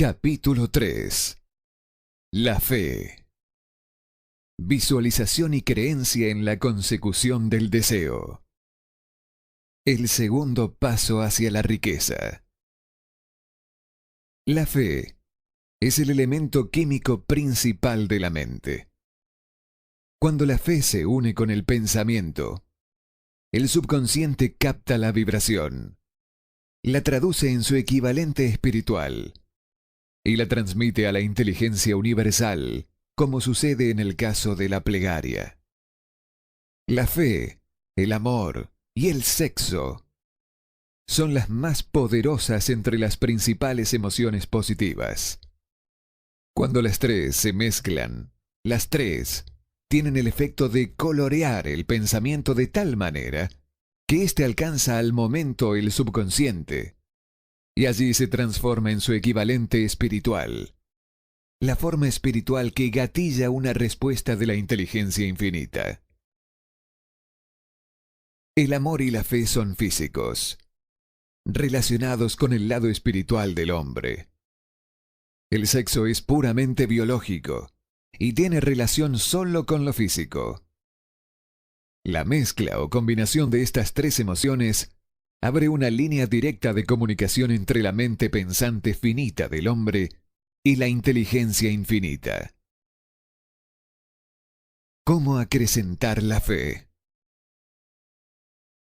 Capítulo 3. La fe. Visualización y creencia en la consecución del deseo. El segundo paso hacia la riqueza. La fe es el elemento químico principal de la mente. Cuando la fe se une con el pensamiento, el subconsciente capta la vibración, la traduce en su equivalente espiritual y la transmite a la inteligencia universal, como sucede en el caso de la plegaria. La fe, el amor y el sexo son las más poderosas entre las principales emociones positivas. Cuando las tres se mezclan, las tres tienen el efecto de colorear el pensamiento de tal manera que éste alcanza al momento el subconsciente y allí se transforma en su equivalente espiritual, la forma espiritual que gatilla una respuesta de la inteligencia infinita. El amor y la fe son físicos, relacionados con el lado espiritual del hombre. El sexo es puramente biológico y tiene relación solo con lo físico. La mezcla o combinación de estas tres emociones abre una línea directa de comunicación entre la mente pensante finita del hombre y la inteligencia infinita. ¿Cómo acrecentar la fe?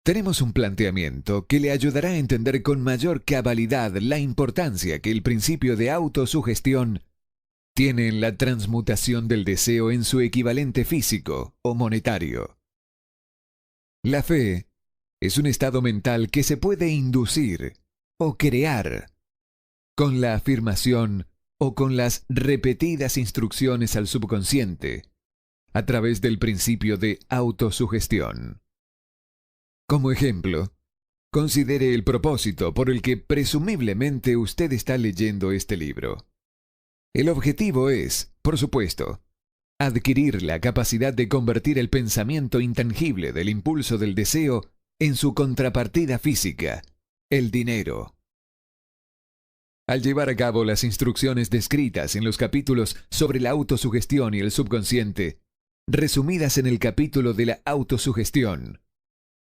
Tenemos un planteamiento que le ayudará a entender con mayor cabalidad la importancia que el principio de autosugestión tiene en la transmutación del deseo en su equivalente físico o monetario. La fe es un estado mental que se puede inducir o crear con la afirmación o con las repetidas instrucciones al subconsciente a través del principio de autosugestión. Como ejemplo, considere el propósito por el que presumiblemente usted está leyendo este libro. El objetivo es, por supuesto, adquirir la capacidad de convertir el pensamiento intangible del impulso del deseo en su contrapartida física, el dinero. Al llevar a cabo las instrucciones descritas en los capítulos sobre la autosugestión y el subconsciente, resumidas en el capítulo de la autosugestión,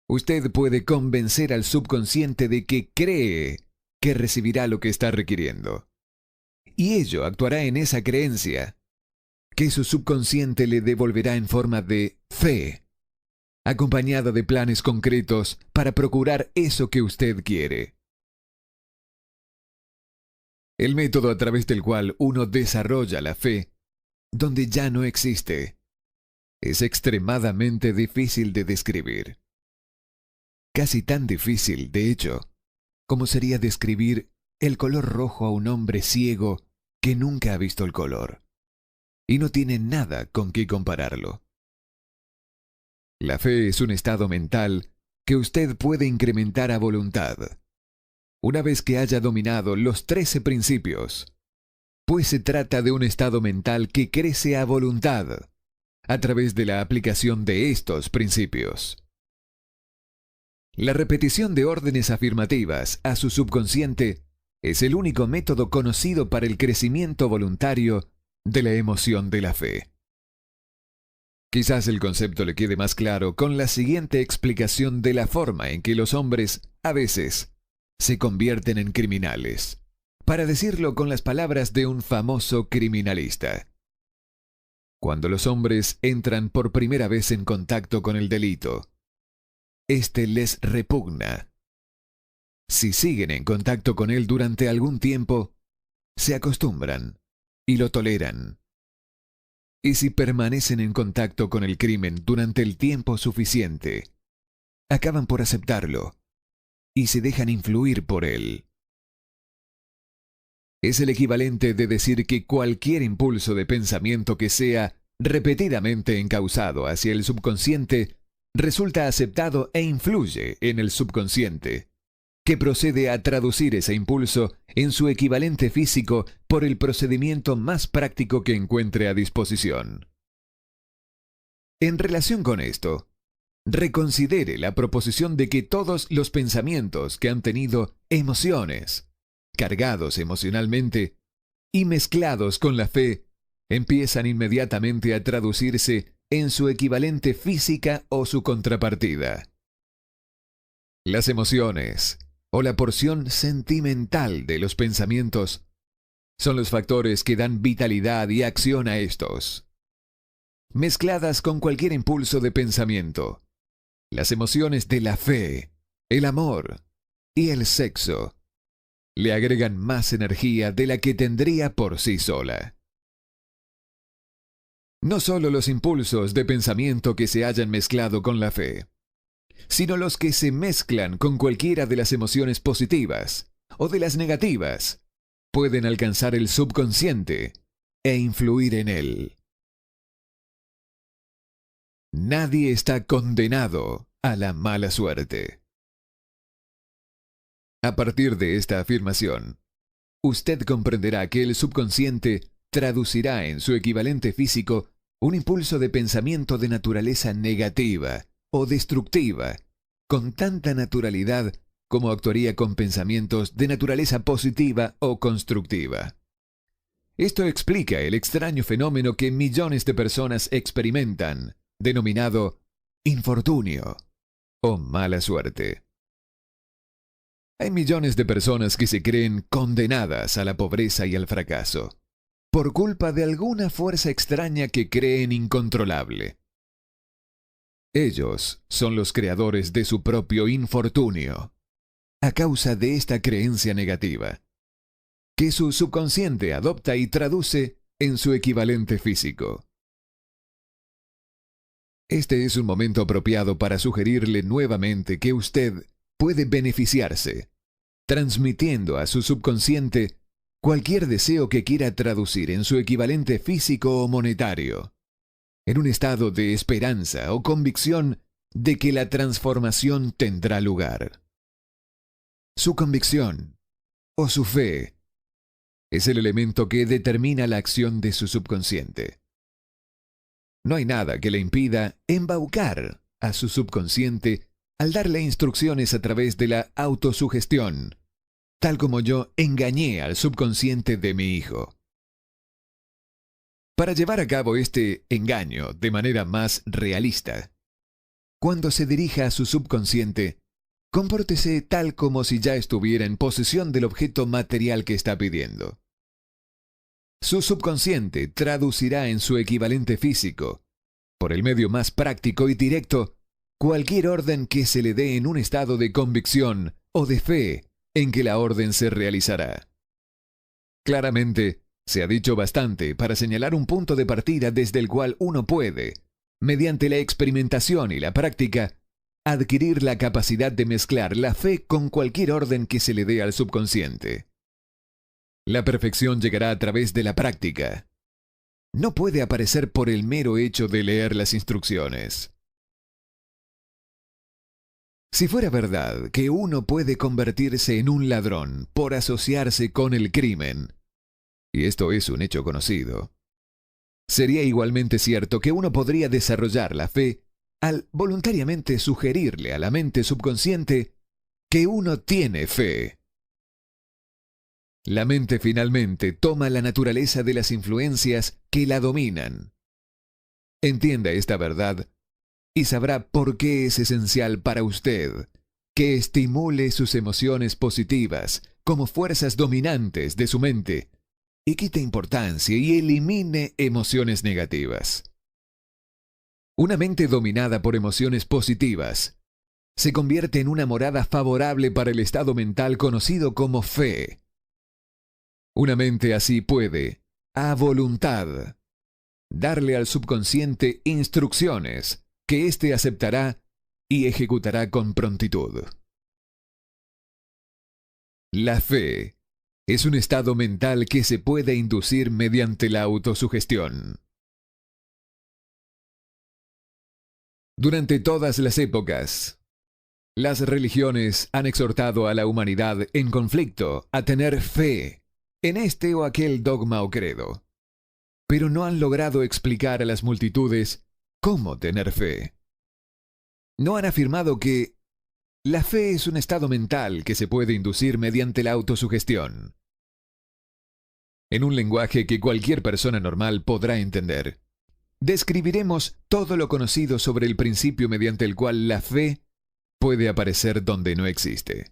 usted puede convencer al subconsciente de que cree que recibirá lo que está requiriendo. Y ello actuará en esa creencia, que su subconsciente le devolverá en forma de fe, acompañada de planes concretos para procurar eso que usted quiere. El método a través del cual uno desarrolla la fe, donde ya no existe, es extremadamente difícil de describir. Casi tan difícil, de hecho, como sería describir el color rojo a un hombre ciego que nunca ha visto el color y no tiene nada con qué compararlo. La fe es un estado mental que usted puede incrementar a voluntad, una vez que haya dominado los 13 principios, pues se trata de un estado mental que crece a voluntad a través de la aplicación de estos principios. La repetición de órdenes afirmativas a su subconsciente es el único método conocido para el crecimiento voluntario de la emoción de la fe. Quizás el concepto le quede más claro con la siguiente explicación de la forma en que los hombres, a veces, se convierten en criminales, para decirlo con las palabras de un famoso criminalista. Cuando los hombres entran por primera vez en contacto con el delito, este les repugna. Si siguen en contacto con él durante algún tiempo, se acostumbran y lo toleran. Y si permanecen en contacto con el crimen durante el tiempo suficiente, acaban por aceptarlo y se dejan influir por él. Es el equivalente de decir que cualquier impulso de pensamiento que sea repetidamente encauzado hacia el subconsciente resulta aceptado e influye en el subconsciente, que procede a traducir ese impulso en su equivalente físico por el procedimiento más práctico que encuentre a disposición. En relación con esto, reconsidere la proposición de que todos los pensamientos que han tenido emociones, cargados emocionalmente, y mezclados con la fe, empiezan inmediatamente a traducirse en su equivalente física o su contrapartida. Las emociones, o la porción sentimental de los pensamientos, son los factores que dan vitalidad y acción a estos. Mezcladas con cualquier impulso de pensamiento, las emociones de la fe, el amor y el sexo le agregan más energía de la que tendría por sí sola. No solo los impulsos de pensamiento que se hayan mezclado con la fe, sino los que se mezclan con cualquiera de las emociones positivas o de las negativas, pueden alcanzar el subconsciente e influir en él. Nadie está condenado a la mala suerte. A partir de esta afirmación, usted comprenderá que el subconsciente traducirá en su equivalente físico un impulso de pensamiento de naturaleza negativa o destructiva, con tanta naturalidad como actuaría con pensamientos de naturaleza positiva o constructiva. Esto explica el extraño fenómeno que millones de personas experimentan, denominado infortunio o mala suerte. Hay millones de personas que se creen condenadas a la pobreza y al fracaso, por culpa de alguna fuerza extraña que creen incontrolable. Ellos son los creadores de su propio infortunio, a causa de esta creencia negativa, que su subconsciente adopta y traduce en su equivalente físico. Este es un momento apropiado para sugerirle nuevamente que usted puede beneficiarse, transmitiendo a su subconsciente cualquier deseo que quiera traducir en su equivalente físico o monetario, en un estado de esperanza o convicción de que la transformación tendrá lugar. Su convicción, o su fe, es el elemento que determina la acción de su subconsciente. No hay nada que le impida embaucar a su subconsciente al darle instrucciones a través de la autosugestión, tal como yo engañé al subconsciente de mi hijo. Para llevar a cabo este engaño de manera más realista, cuando se dirija a su subconsciente, compórtese tal como si ya estuviera en posesión del objeto material que está pidiendo. Su subconsciente traducirá en su equivalente físico, por el medio más práctico y directo, cualquier orden que se le dé en un estado de convicción o de fe en que la orden se realizará. Claramente, se ha dicho bastante para señalar un punto de partida desde el cual uno puede, mediante la experimentación y la práctica, adquirir la capacidad de mezclar la fe con cualquier orden que se le dé al subconsciente. La perfección llegará a través de la práctica. No puede aparecer por el mero hecho de leer las instrucciones. Si fuera verdad que uno puede convertirse en un ladrón por asociarse con el crimen, y esto es un hecho conocido, sería igualmente cierto que uno podría desarrollar la fe al voluntariamente sugerirle a la mente subconsciente que uno tiene fe. La mente finalmente toma la naturaleza de las influencias que la dominan. Entienda esta verdad y sabrá por qué es esencial para usted que estimule sus emociones positivas como fuerzas dominantes de su mente y quite importancia y elimine emociones negativas. Una mente dominada por emociones positivas se convierte en una morada favorable para el estado mental conocido como fe. Una mente así puede, a voluntad, darle al subconsciente instrucciones que éste aceptará y ejecutará con prontitud. La fe es un estado mental que se puede inducir mediante la autosugestión. Durante todas las épocas, las religiones han exhortado a la humanidad en conflicto a tener fe en este o aquel dogma o credo, pero no han logrado explicar a las multitudes cómo tener fe. No han afirmado que la fe es un estado mental que se puede inducir mediante la autosugestión. en un lenguaje que cualquier persona normal podrá entender. Describiremos todo lo conocido sobre el principio mediante el cual la fe puede aparecer donde no existe.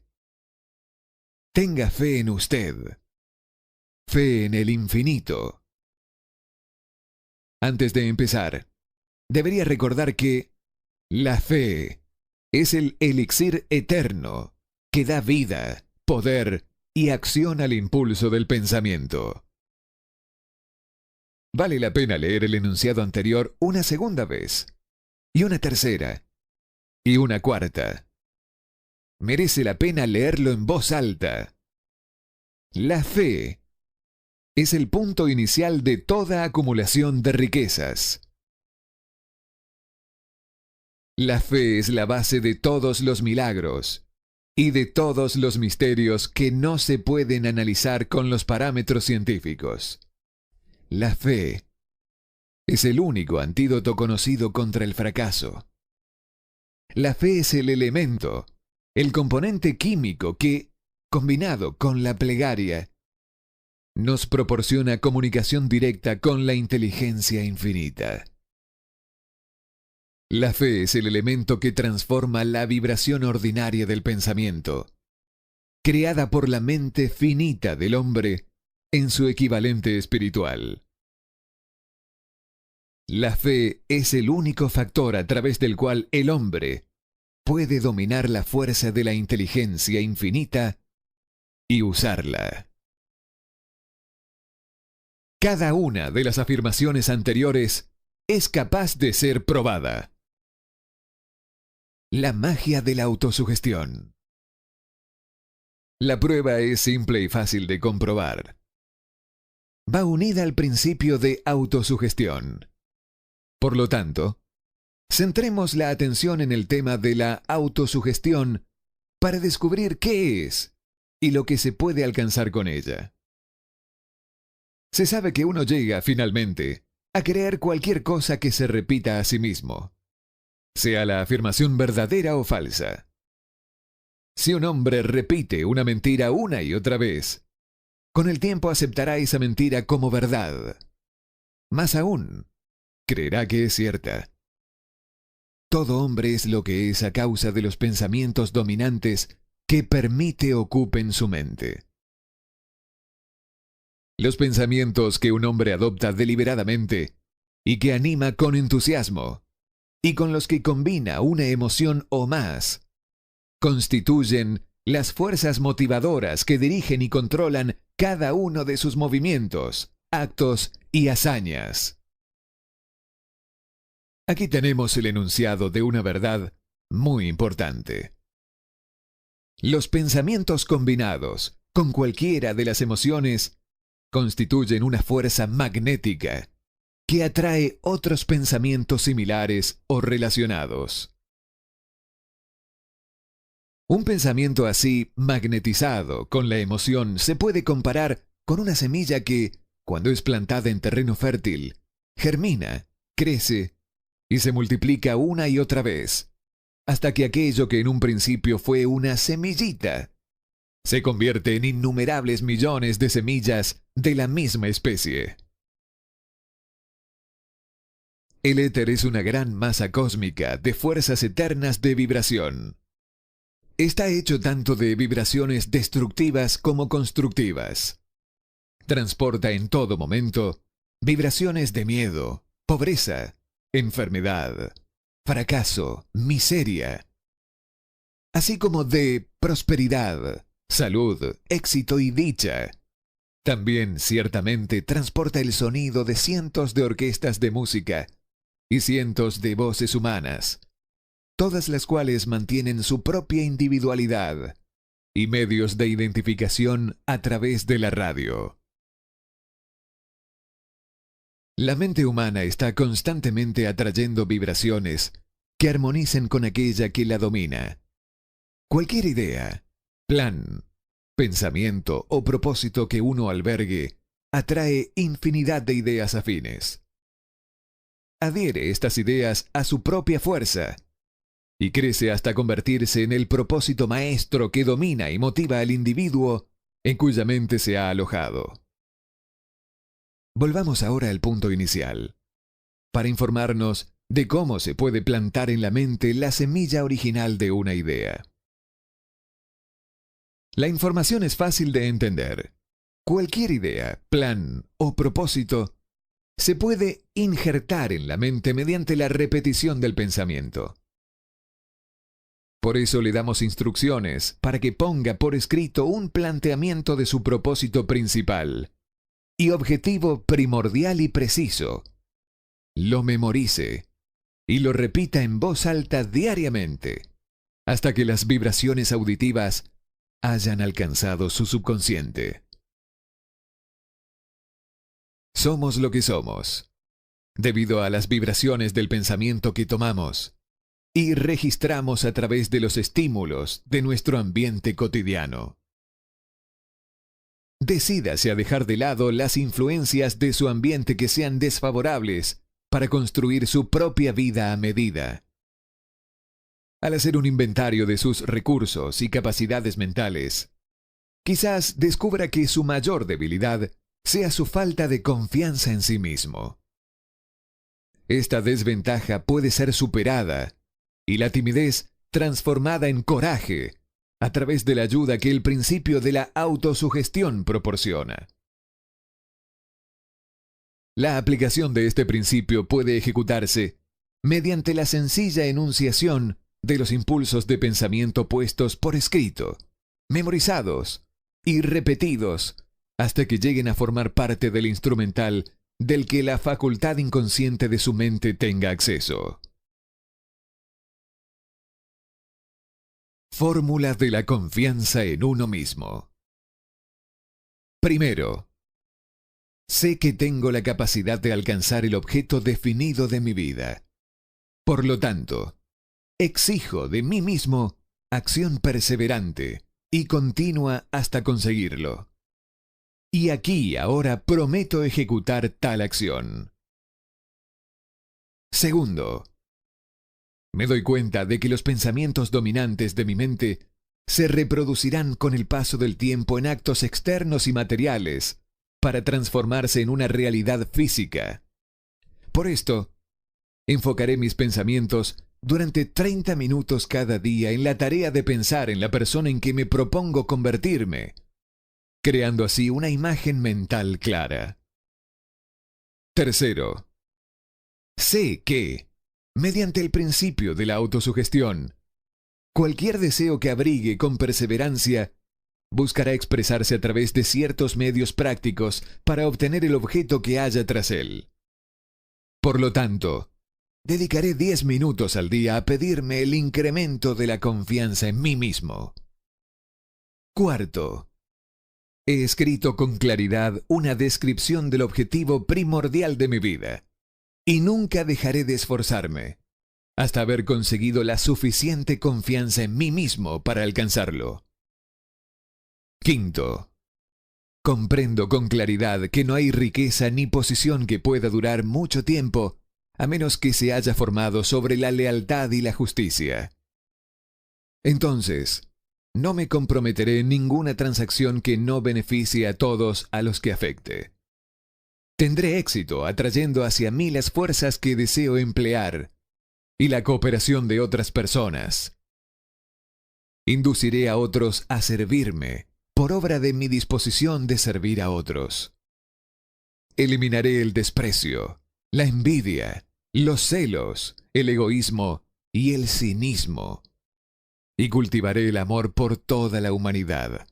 Tenga fe en usted. Fe en el infinito. Antes de empezar, debería recordar que la fe es el elixir eterno que da vida, poder y acción al impulso del pensamiento. Vale la pena leer el enunciado anterior una segunda vez, y una tercera, y una cuarta. Merece la pena leerlo en voz alta. La fe es el punto inicial de toda acumulación de riquezas. La fe es la base de todos los milagros y de todos los misterios que no se pueden analizar con los parámetros científicos. La fe es el único antídoto conocido contra el fracaso. La fe es el elemento, el componente químico que, combinado con la plegaria, nos proporciona comunicación directa con la inteligencia infinita. La fe es el elemento que transforma la vibración ordinaria del pensamiento, creada por la mente finita del hombre, en su equivalente espiritual. La fe es el único factor a través del cual el hombre puede dominar la fuerza de la inteligencia infinita y usarla. Cada una de las afirmaciones anteriores es capaz de ser probada. La magia de la autosugestión. La prueba es simple y fácil de comprobar. Va unida al principio de autosugestión. Por lo tanto, centremos la atención en el tema de la autosugestión para descubrir qué es y lo que se puede alcanzar con ella. Se sabe que uno llega, finalmente, a creer cualquier cosa que se repita a sí mismo, sea la afirmación verdadera o falsa. Si un hombre repite una mentira una y otra vez, con el tiempo aceptará esa mentira como verdad. Más aún, creerá que es cierta. Todo hombre es lo que es a causa de los pensamientos dominantes que permite ocupen su mente. Los pensamientos que un hombre adopta deliberadamente y que anima con entusiasmo, y con los que combina una emoción o más, constituyen las fuerzas motivadoras que dirigen y controlan cada uno de sus movimientos, actos y hazañas. Aquí tenemos el enunciado de una verdad muy importante. Los pensamientos combinados con cualquiera de las emociones constituyen una fuerza magnética que atrae otros pensamientos similares o relacionados. Un pensamiento así magnetizado con la emoción se puede comparar con una semilla que, cuando es plantada en terreno fértil, germina, crece y se multiplica una y otra vez, hasta que aquello que en un principio fue una semillita se convierte en innumerables millones de semillas de la misma especie. El éter es una gran masa cósmica de fuerzas eternas de vibración. Está hecho tanto de vibraciones destructivas como constructivas. Transporta en todo momento vibraciones de miedo, pobreza, enfermedad, fracaso, miseria, así como de prosperidad, salud, éxito y dicha. También ciertamente transporta el sonido de cientos de orquestas de música y cientos de voces humanas, todas las cuales mantienen su propia individualidad y medios de identificación a través de la radio. La mente humana está constantemente atrayendo vibraciones que armonicen con aquella que la domina. Cualquier idea, plan, pensamiento o propósito que uno albergue atrae infinidad de ideas afines. Adhiere estas ideas a su propia fuerza y crece hasta convertirse en el propósito maestro que domina y motiva al individuo en cuya mente se ha alojado. Volvamos ahora al punto inicial, para informarnos de cómo se puede plantar en la mente la semilla original de una idea. La información es fácil de entender. Cualquier idea, plan o propósito se puede injertar en la mente mediante la repetición del pensamiento. Por eso le damos instrucciones para que ponga por escrito un planteamiento de su propósito principal y objetivo primordial y preciso. Lo memorice y lo repita en voz alta diariamente, hasta que las vibraciones auditivas hayan alcanzado su subconsciente. Somos lo que somos, debido a las vibraciones del pensamiento que tomamos y registramos a través de los estímulos de nuestro ambiente cotidiano. Decídase a dejar de lado las influencias de su ambiente que sean desfavorables para construir su propia vida a medida. Al hacer un inventario de sus recursos y capacidades mentales, quizás descubra que su mayor debilidad sea su falta de confianza en sí mismo. Esta desventaja puede ser superada y la timidez transformada en coraje a través de la ayuda que el principio de la autosugestión proporciona. La aplicación de este principio puede ejecutarse mediante la sencilla enunciación de los impulsos de pensamiento puestos por escrito, memorizados y repetidos hasta que lleguen a formar parte del instrumental del que la facultad inconsciente de su mente tenga acceso. Fórmula de la confianza en uno mismo. Primero, sé que tengo la capacidad de alcanzar el objeto definido de mi vida. Por lo tanto, exijo de mí mismo acción perseverante y continua hasta conseguirlo. Y aquí y ahora prometo ejecutar tal acción. Segundo, me doy cuenta de que los pensamientos dominantes de mi mente se reproducirán con el paso del tiempo en actos externos y materiales para transformarse en una realidad física. Por esto, enfocaré mis pensamientos durante 30 minutos cada día en la tarea de pensar en la persona en que me propongo convertirme, creando así una imagen mental clara. Tercero, sé que, mediante el principio de la autosugestión, cualquier deseo que abrigue con perseverancia buscará expresarse a través de ciertos medios prácticos para obtener el objeto que haya tras él. Por lo tanto, dedicaré 10 minutos al día a pedirme el incremento de la confianza en mí mismo. Cuarto, he escrito con claridad una descripción del objetivo primordial de mi vida, y nunca dejaré de esforzarme hasta haber conseguido la suficiente confianza en mí mismo para alcanzarlo. Quinto, comprendo con claridad que no hay riqueza ni posición que pueda durar mucho tiempo a menos que se haya formado sobre la lealtad y la justicia. Entonces, no me comprometeré en ninguna transacción que no beneficie a todos a los que afecte. Tendré éxito atrayendo hacia mí las fuerzas que deseo emplear y la cooperación de otras personas. Induciré a otros a servirme por obra de mi disposición de servir a otros. Eliminaré el desprecio, la envidia, los celos, el egoísmo y el cinismo. Y cultivaré el amor por toda la humanidad.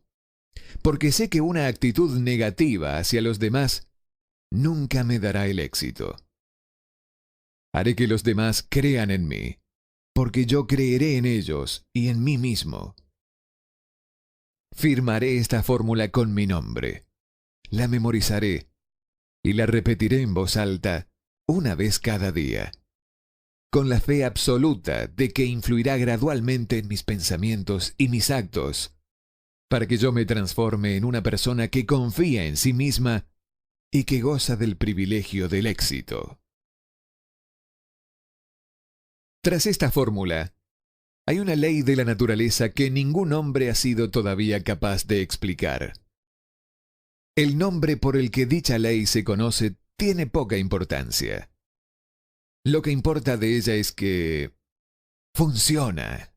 Porque sé que una actitud negativa hacia los demás nunca me dará el éxito. Haré que los demás crean en mí, porque yo creeré en ellos y en mí mismo. Firmaré esta fórmula con mi nombre, la memorizaré y la repetiré en voz alta una vez cada día, con la fe absoluta de que influirá gradualmente en mis pensamientos y mis actos, para que yo me transforme en una persona que confía en sí misma y que goza del privilegio del éxito. Tras esta fórmula, hay una ley de la naturaleza que ningún hombre ha sido todavía capaz de explicar. El nombre por el que dicha ley se conoce tiene poca importancia. Lo que importa de ella es que funciona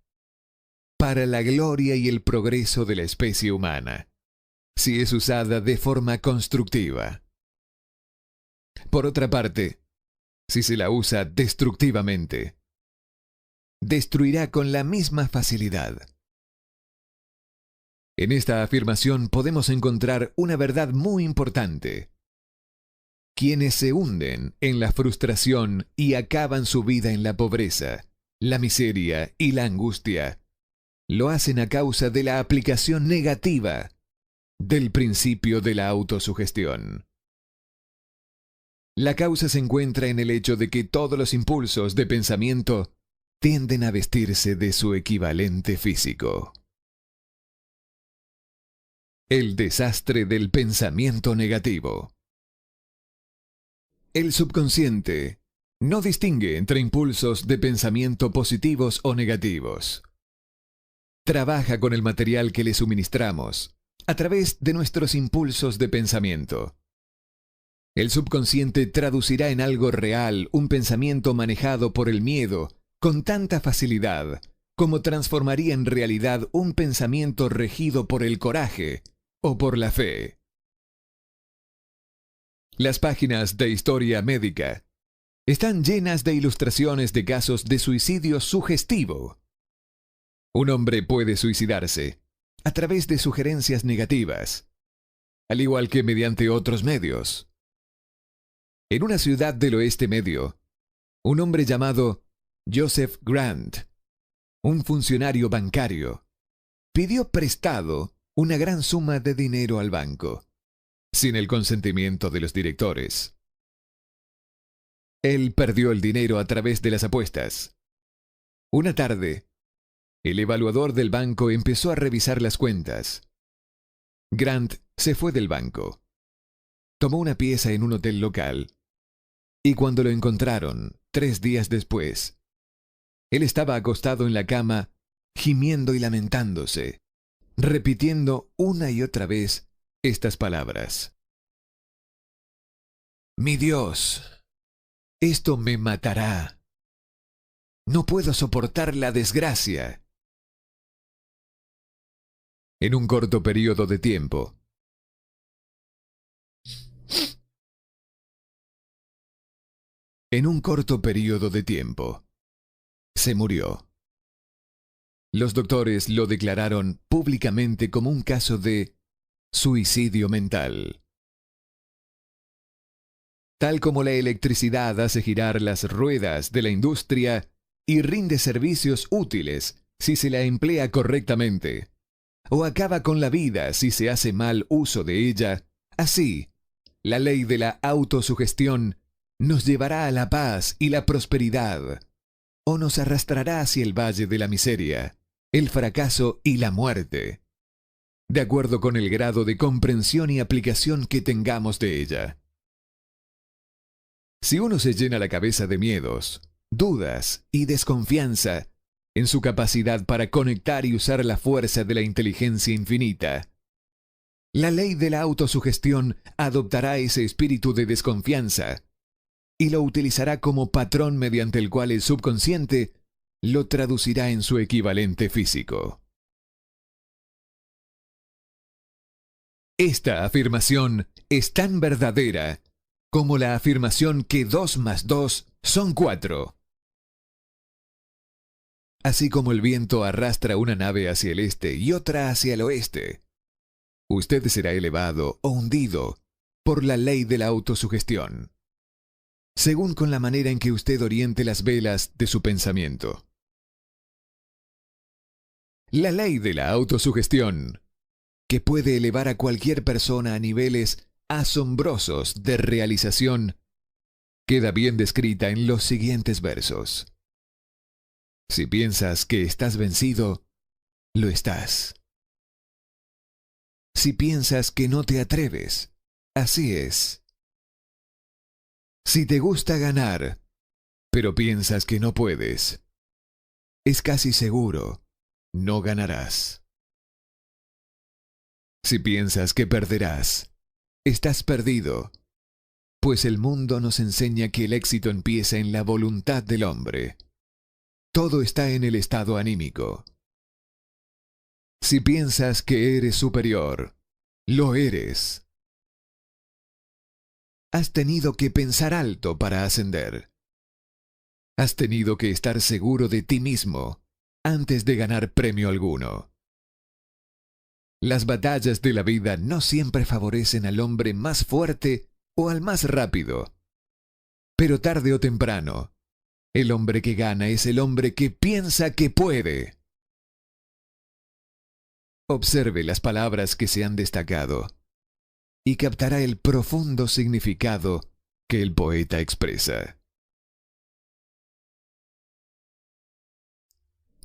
para la gloria y el progreso de la especie humana, si es usada de forma constructiva. Por otra parte, si se la usa destructivamente, destruirá con la misma facilidad. En esta afirmación podemos encontrar una verdad muy importante. Quienes se hunden en la frustración y acaban su vida en la pobreza, la miseria y la angustia, lo hacen a causa de la aplicación negativa del principio de la autosugestión. La causa se encuentra en el hecho de que todos los impulsos de pensamiento tienden a vestirse de su equivalente físico. El desastre del pensamiento negativo. El subconsciente no distingue entre impulsos de pensamiento positivos o negativos. Trabaja con el material que le suministramos a través de nuestros impulsos de pensamiento. El subconsciente traducirá en algo real un pensamiento manejado por el miedo con tanta facilidad como transformaría en realidad un pensamiento regido por el coraje o por la fe. Las páginas de historia médica están llenas de ilustraciones de casos de suicidio sugestivo. Un hombre puede suicidarse a través de sugerencias negativas, al igual que mediante otros medios. En una ciudad del Oeste Medio, un hombre llamado Joseph Grant, un funcionario bancario, pidió prestado una gran suma de dinero al banco, sin el consentimiento de los directores. Él perdió el dinero a través de las apuestas. Una tarde, el evaluador del banco empezó a revisar las cuentas. Grant se fue del banco. Tomó una pieza en un hotel local. Y cuando lo encontraron, 3 días después, él estaba acostado en la cama, gimiendo y lamentándose, repitiendo una y otra vez estas palabras. Mi Dios, esto me matará. No puedo soportar la desgracia. En un corto periodo de tiempo, se murió. Los doctores lo declararon públicamente como un caso de suicidio mental. Tal como la electricidad hace girar las ruedas de la industria y rinde servicios útiles si se la emplea correctamente, o acaba con la vida si se hace mal uso de ella, así, la ley de la autosugestión nos llevará a la paz y la prosperidad, o nos arrastrará hacia el valle de la miseria, el fracaso y la muerte, de acuerdo con el grado de comprensión y aplicación que tengamos de ella. Si uno se llena la cabeza de miedos, dudas y desconfianza en su capacidad para conectar y usar la fuerza de la inteligencia infinita, la ley de la autosugestión adoptará ese espíritu de desconfianza y lo utilizará como patrón mediante el cual el subconsciente lo traducirá en su equivalente físico. Esta afirmación es tan verdadera como la afirmación que 2 más 2 son 4. Así como el viento arrastra una nave hacia el este y otra hacia el oeste, usted será elevado o hundido por la ley de la autosugestión, según con la manera en que usted oriente las velas de su pensamiento. La ley de la autosugestión, que puede elevar a cualquier persona a niveles asombrosos de realización, queda bien descrita en los siguientes versos. Si piensas que estás vencido, lo estás. Si piensas que no te atreves, así es. Si te gusta ganar, pero piensas que no puedes, es casi seguro, no ganarás. Si piensas que perderás, estás perdido, pues el mundo nos enseña que el éxito empieza en la voluntad del hombre. Todo está en el estado anímico. Si piensas que eres superior, lo eres. Has tenido que pensar alto para ascender. Has tenido que estar seguro de ti mismo antes de ganar premio alguno. Las batallas de la vida no siempre favorecen al hombre más fuerte o al más rápido. Pero tarde o temprano, el hombre que gana es el hombre que piensa que puede. Observe las palabras que se han destacado y captará el profundo significado que el poeta expresa.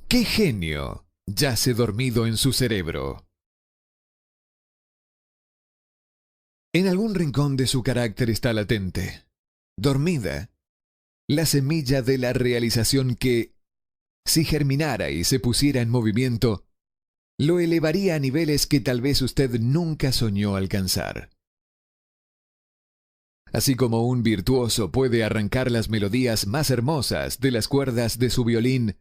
¿Qué genio yace dormido en su cerebro? En algún rincón de su carácter está latente, dormida, la semilla de la realización que, si germinara y se pusiera en movimiento, lo elevaría a niveles que tal vez usted nunca soñó alcanzar. Así como un virtuoso puede arrancar las melodías más hermosas de las cuerdas de su violín,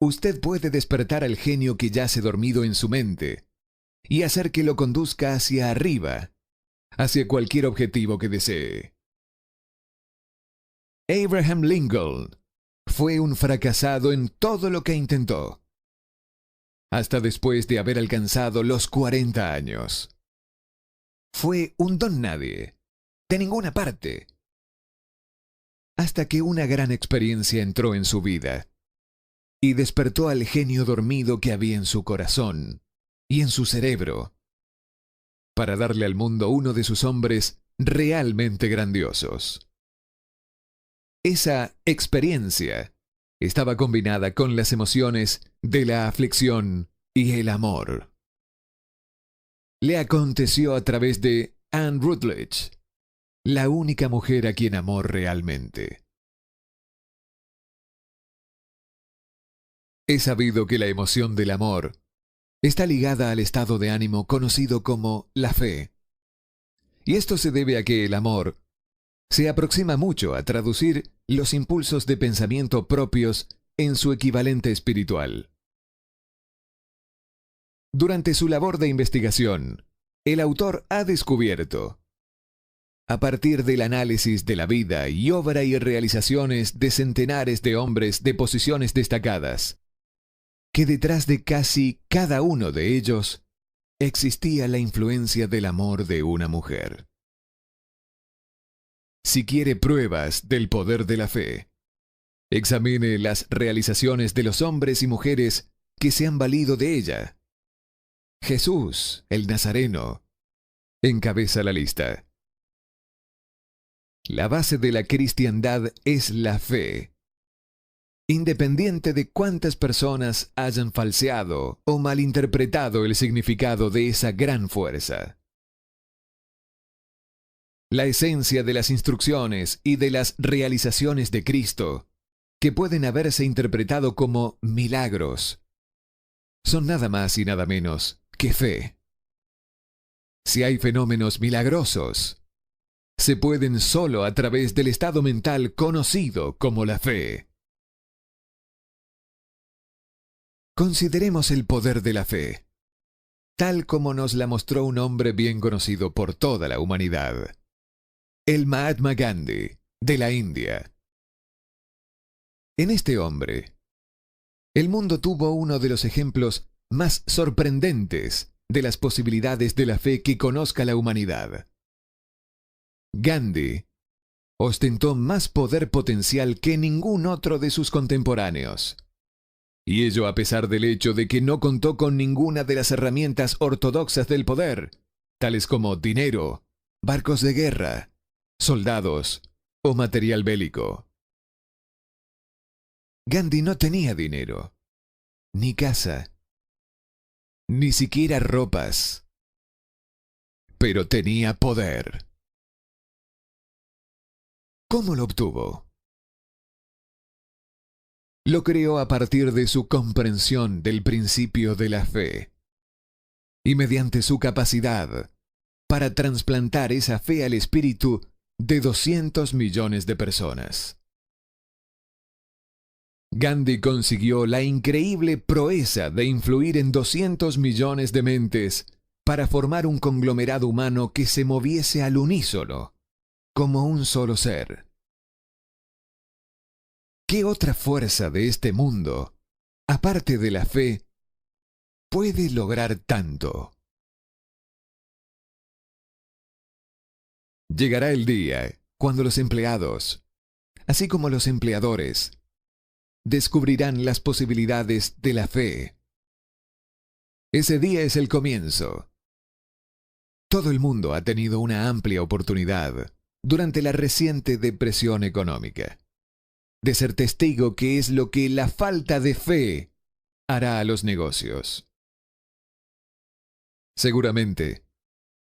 usted puede despertar al genio que yace dormido en su mente y hacer que lo conduzca hacia arriba, hacia cualquier objetivo que desee. Abraham Lincoln fue un fracasado en todo lo que intentó, hasta después de haber alcanzado los 40 años. Fue un don nadie, de ninguna parte, hasta que una gran experiencia entró en su vida y despertó al genio dormido que había en su corazón y en su cerebro, para darle al mundo uno de sus hombres realmente grandiosos. Esa experiencia estaba combinada con las emociones de la aflicción y el amor. Le aconteció a través de Anne Rutledge, la única mujer a quien amó realmente. He sabido que la emoción del amor está ligada al estado de ánimo conocido como la fe. Y esto se debe a que el amor se aproxima mucho a traducir los impulsos de pensamiento propios en su equivalente espiritual. Durante su labor de investigación, el autor ha descubierto, a partir del análisis de la vida y obra y realizaciones de centenares de hombres de posiciones destacadas, que detrás de casi cada uno de ellos existía la influencia del amor de una mujer. Si quiere pruebas del poder de la fe, examine las realizaciones de los hombres y mujeres que se han valido de ella. Jesús, el Nazareno, encabeza la lista. La base de la cristiandad es la fe, independiente de cuántas personas hayan falseado o malinterpretado el significado de esa gran fuerza. La esencia de las instrucciones y de las realizaciones de Cristo, que pueden haberse interpretado como milagros, son nada más y nada menos que fe. Si hay fenómenos milagrosos, se pueden solo a través del estado mental conocido como la fe. Consideremos el poder de la fe, tal como nos la mostró un hombre bien conocido por toda la humanidad, el Mahatma Gandhi, de la India. En este hombre, el mundo tuvo uno de los ejemplos más sorprendentes de las posibilidades de la fe que conozca la humanidad. Gandhi ostentó más poder potencial que ningún otro de sus contemporáneos. Y ello a pesar del hecho de que no contó con ninguna de las herramientas ortodoxas del poder, tales como dinero, barcos de guerra, soldados o material bélico. Gandhi no tenía dinero, ni casa, ni siquiera ropas, pero tenía poder. ¿Cómo lo obtuvo? Lo creó a partir de su comprensión del principio de la fe y mediante su capacidad para trasplantar esa fe al espíritu de 200 millones de personas. Gandhi consiguió la increíble proeza de influir en 200 millones de mentes para formar un conglomerado humano que se moviese al unísono, como un solo ser. ¿Qué otra fuerza de este mundo, aparte de la fe, puede lograr tanto? Llegará el día cuando los empleados, así como los empleadores, descubrirán las posibilidades de la fe. Ese día es el comienzo. Todo el mundo ha tenido una amplia oportunidad durante la reciente depresión económica de ser testigo qué es lo que la falta de fe hará a los negocios. Seguramente,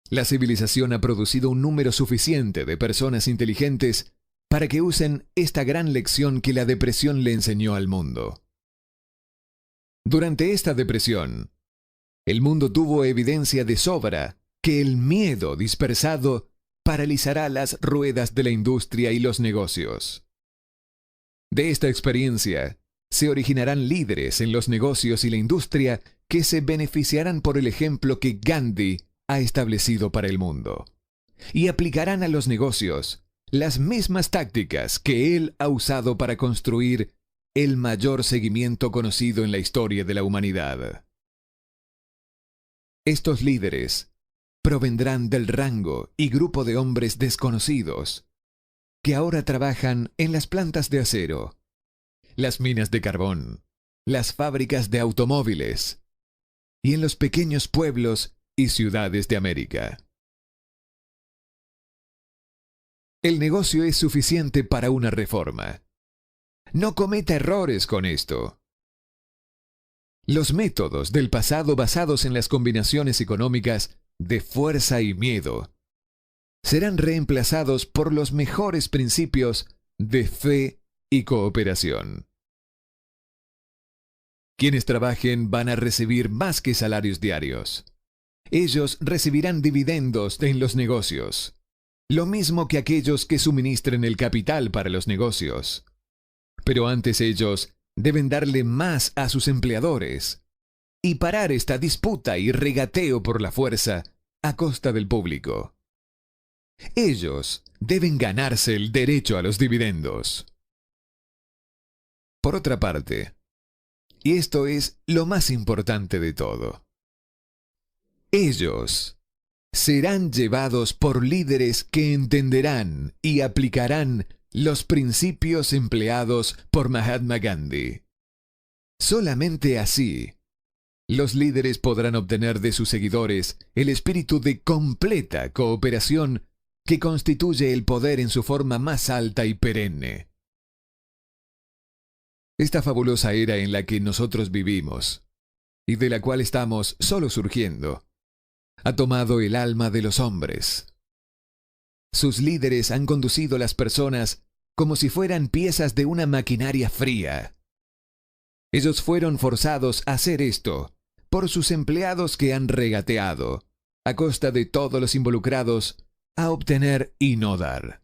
la civilización ha producido un número suficiente de personas inteligentes para que usen esta gran lección que la depresión le enseñó al mundo. Durante esta depresión, el mundo tuvo evidencia de sobra que el miedo dispersado paralizará las ruedas de la industria y los negocios. De esta experiencia, se originarán líderes en los negocios y la industria que se beneficiarán por el ejemplo que Gandhi ha establecido para el mundo, y aplicarán a los negocios las mismas tácticas que él ha usado para construir el mayor seguimiento conocido en la historia de la humanidad. Estos líderes provendrán del rango y grupo de hombres desconocidos que ahora trabajan en las plantas de acero, las minas de carbón, las fábricas de automóviles y en los pequeños pueblos y ciudades de América. El negocio es suficiente para una reforma. No cometa errores con esto. Los métodos del pasado basados en las combinaciones económicas de fuerza y miedo serán reemplazados por los mejores principios de fe y cooperación. Quienes trabajen van a recibir más que salarios diarios. Ellos recibirán dividendos en los negocios, lo mismo que aquellos que suministren el capital para los negocios. Pero antes ellos deben darle más a sus empleadores y parar esta disputa y regateo por la fuerza a costa del público. Ellos deben ganarse el derecho a los dividendos. Por otra parte, y esto es lo más importante de todo, ellos serán llevados por líderes que entenderán y aplicarán los principios empleados por Mahatma Gandhi. Solamente así, los líderes podrán obtener de sus seguidores el espíritu de completa cooperación que constituye el poder en su forma más alta y perenne. Esta fabulosa era en la que nosotros vivimos, y de la cual estamos solo surgiendo, ha tomado el alma de los hombres. Sus líderes han conducido a las personas como si fueran piezas de una maquinaria fría. Ellos fueron forzados a hacer esto por sus empleados que han regateado, a costa de todos los involucrados, a obtener y no dar.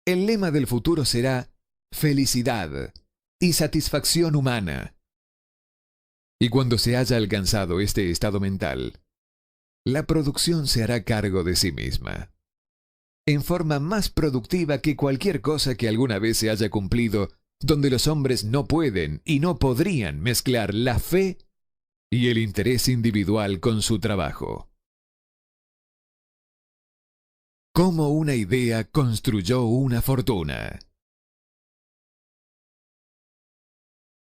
El lema del futuro será felicidad y satisfacción humana. Y cuando se haya alcanzado este estado mental, la producción se hará cargo de sí misma, en forma más productiva que cualquier cosa que alguna vez se haya cumplido, donde los hombres no pueden y no podrían mezclar la fe y el interés individual con su trabajo. Cómo una idea construyó una fortuna.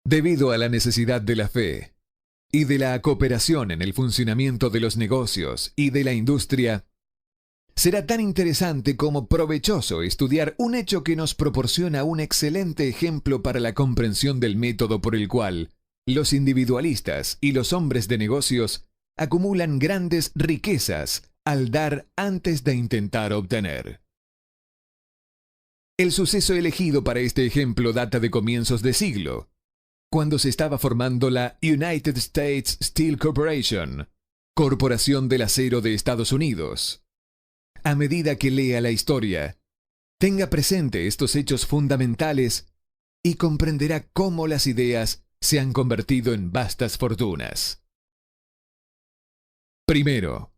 Debido a la necesidad de la fe y de la cooperación en el funcionamiento de los negocios y de la industria, será tan interesante como provechoso estudiar un hecho que nos proporciona un excelente ejemplo para la comprensión del método por el cual los individualistas y los hombres de negocios acumulan grandes riquezas al dar antes de intentar obtener. El suceso elegido para este ejemplo data de comienzos de siglo, cuando se estaba formando la United States Steel Corporation, Corporación del Acero de Estados Unidos. a medida que lea la historia, tenga presente estos hechos fundamentales y comprenderá cómo las ideas se han convertido en vastas fortunas. Primero,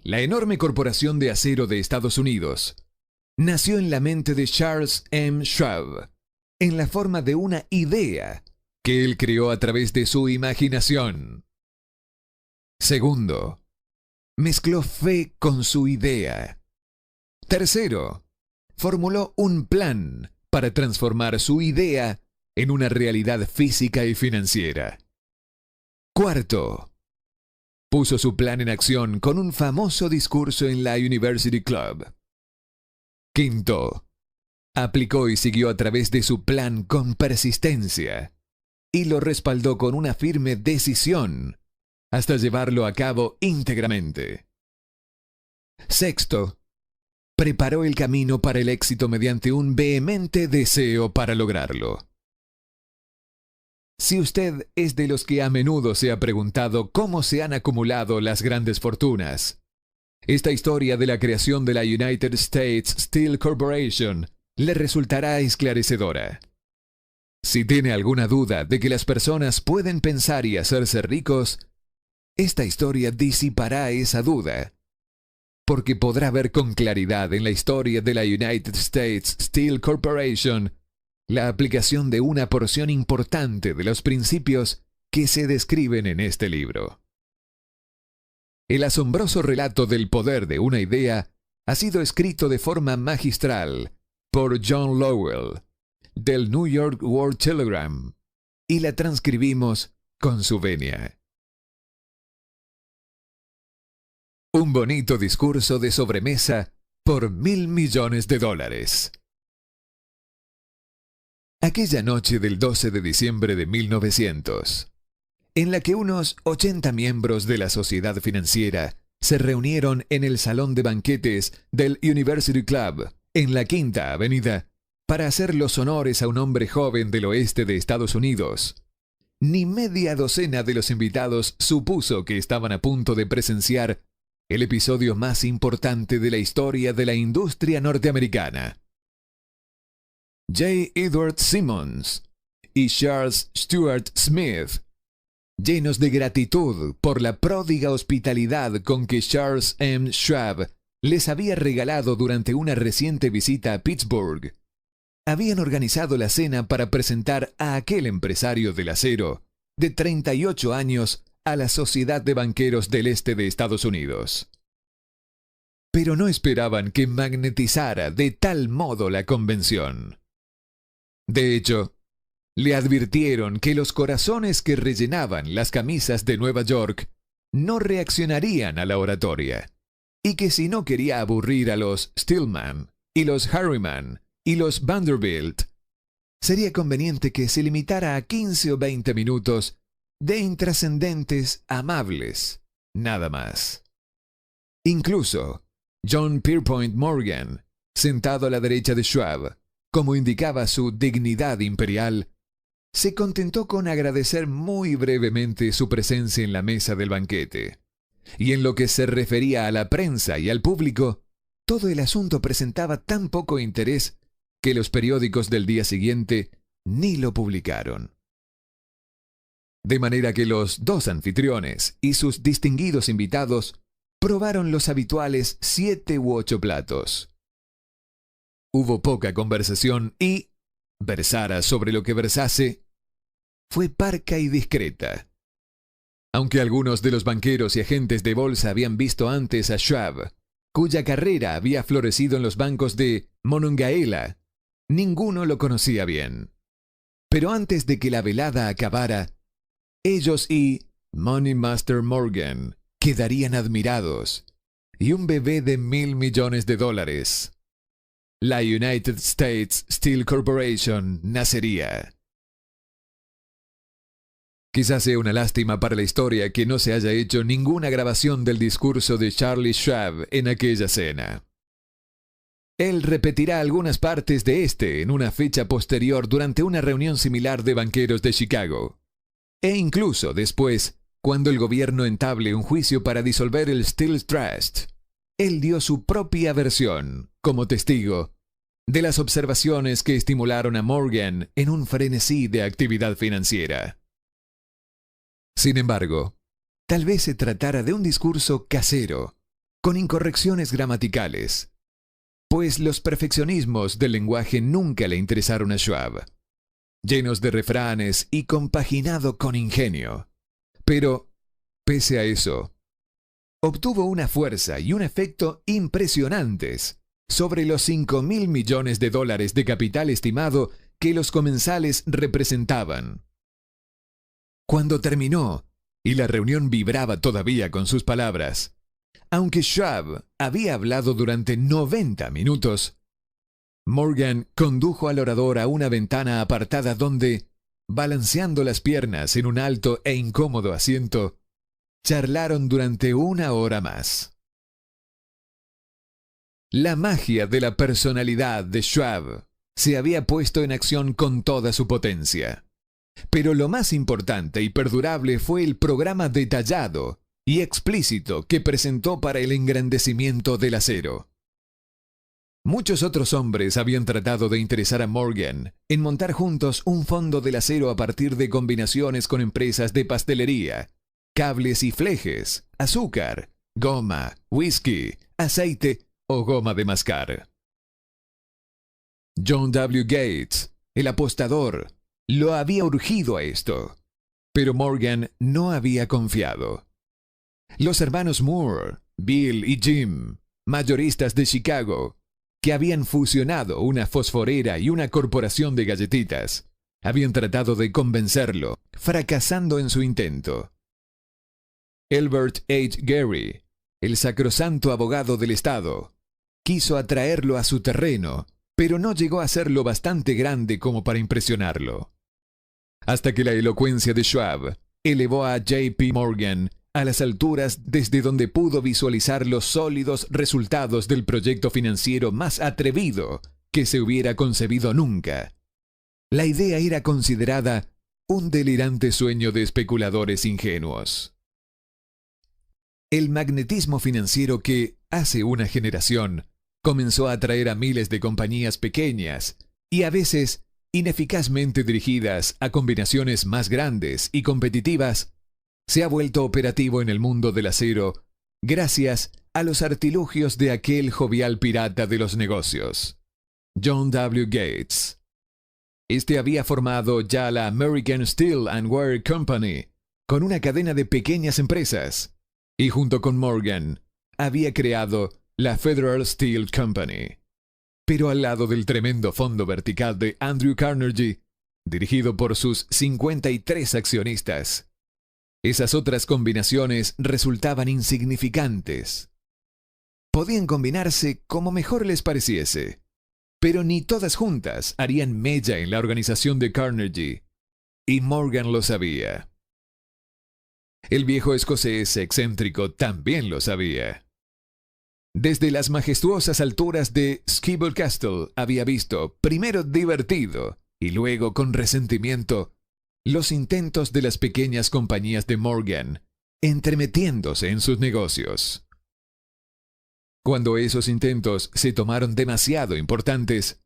la enorme corporación de acero de Estados Unidos nació en la mente de Charles M. Schwab, en la forma de una idea que él creó a través de su imaginación. Segundo, mezcló fe con su idea. Tercero, formuló un plan para transformar su idea en una realidad física y financiera. Cuarto, puso su plan en acción con un famoso discurso en la University Club. Quinto, aplicó y siguió a través de su plan con persistencia y lo respaldó con una firme decisión hasta llevarlo a cabo íntegramente. Sexto, preparó el camino para el éxito mediante un vehemente deseo para lograrlo. Si usted es de los que a menudo se ha preguntado cómo se han acumulado las grandes fortunas, esta historia de la creación de la United States Steel Corporation le resultará esclarecedora. Si tiene alguna duda de que las personas pueden pensar y hacerse ricos, esta historia disipará esa duda, porque podrá ver con claridad en la historia de la United States Steel Corporation la aplicación de una porción importante de los principios que se describen en este libro. El asombroso relato del poder de una idea ha sido escrito de forma magistral por John Lowell, del New York World Telegram, y la transcribimos con su venia. Un bonito discurso de sobremesa por $1.000 millones. Aquella noche del 12 de diciembre de 1900, en la que unos 80 miembros de la sociedad financiera se reunieron en el salón de banquetes del University Club, en la Quinta Avenida, para hacer los honores a un hombre joven del oeste de Estados Unidos. Ni media docena de los invitados supuso que estaban a punto de presenciar el episodio más importante de la historia de la industria norteamericana. J. Edward Simmons y Charles Stuart Smith, llenos de gratitud por la pródiga hospitalidad con que Charles M. Schwab les había regalado durante una reciente visita a Pittsburgh, habían organizado la cena para presentar a aquel empresario del acero de 38 años a la Sociedad de Banqueros del Este de Estados Unidos. Pero no esperaban que magnetizara de tal modo la convención. De hecho, le advirtieron que los corazones que rellenaban las camisas de Nueva York no reaccionarían a la oratoria, y que si no quería aburrir a los Stillman y los Harriman y los Vanderbilt, sería conveniente que se limitara a 15 o 20 minutos de intrascendentes amables, nada más. Incluso John Pierpont Morgan, sentado a la derecha de Schwab, como indicaba su dignidad imperial, se contentó con agradecer muy brevemente su presencia en la mesa del banquete. Y en lo que se refería a la prensa y al público, todo el asunto presentaba tan poco interés que los periódicos del día siguiente ni lo publicaron. De manera que los dos anfitriones y sus distinguidos invitados probaron los habituales 7 u 8 platos. Hubo poca conversación y, versara sobre lo que versase, fue parca y discreta. Aunque algunos de los banqueros y agentes de bolsa habían visto antes a Schwab, cuya carrera había florecido en los bancos de Monongahela, ninguno lo conocía bien. Pero antes de que la velada acabara, ellos y Money Master Morgan quedarían admirados, y un bebé de $1.000 millones, la United States Steel Corporation, nacería. Quizás sea una lástima para la historia que no se haya hecho ninguna grabación del discurso de Charlie Schwab en aquella cena. Él repetirá algunas partes de este en una fecha posterior durante una reunión similar de banqueros de Chicago, e incluso después, cuando el gobierno entable un juicio para disolver el Steel Trust. él dio su propia versión, como testigo, de las observaciones que estimularon a Morgan en un frenesí de actividad financiera. Sin embargo, tal vez se tratara de un discurso casero, con incorrecciones gramaticales, pues los perfeccionismos del lenguaje nunca le interesaron a Schwab, llenos de refranes y compaginado con ingenio. Pero, pese a eso, obtuvo una fuerza y un efecto impresionantes sobre los $5.000 millones de capital estimado que los comensales representaban. Cuando terminó, y la reunión vibraba todavía con sus palabras, aunque Schwab había hablado durante 90 minutos, Morgan condujo al orador a una ventana apartada donde, balanceando las piernas en un alto e incómodo asiento, charlaron durante 1 hora más. La magia de la personalidad de Schwab se había puesto en acción con toda su potencia. Pero lo más importante y perdurable fue el programa detallado y explícito que presentó para el engrandecimiento del acero. Muchos otros hombres habían tratado de interesar a Morgan en montar juntos un fondo del acero a partir de combinaciones con empresas de pastelería, cables y flejes, azúcar, goma, whisky, aceite o goma de mascar. John W. Gates, el apostador, lo había urgido a esto, pero Morgan no había confiado. Los hermanos Moore, Bill y Jim, mayoristas de Chicago, que habían fusionado una fosforera y una corporación de galletitas, habían tratado de convencerlo, fracasando en su intento. Elbert H. Gary, el sacrosanto abogado del Estado, quiso atraerlo a su terreno, pero no llegó a ser lo bastante grande como para impresionarlo. Hasta que la elocuencia de Schwab elevó a J.P. Morgan a las alturas desde donde pudo visualizar los sólidos resultados del proyecto financiero más atrevido que se hubiera concebido nunca. La idea era considerada un delirante sueño de especuladores ingenuos. El magnetismo financiero que, hace una generación, comenzó a atraer a miles de compañías pequeñas y a veces ineficazmente dirigidas a combinaciones más grandes y competitivas, se ha vuelto operativo en el mundo del acero gracias a los artilugios de aquel jovial pirata de los negocios, John W. Gates. Este había formado ya la American Steel and Wire Company, con una cadena de pequeñas empresas, y junto con Morgan, había creado la Federal Steel Company. Pero al lado del tremendo fondo vertical de Andrew Carnegie, dirigido por sus 53 accionistas, esas otras combinaciones resultaban insignificantes. Podían combinarse como mejor les pareciese, pero ni todas juntas harían mella en la organización de Carnegie, y Morgan lo sabía. El viejo escocés excéntrico también lo sabía. Desde las majestuosas alturas de Skible Castle había visto, primero divertido y luego con resentimiento, los intentos de las pequeñas compañías de Morgan entremetiéndose en sus negocios. Cuando esos intentos se tomaron demasiado importantes,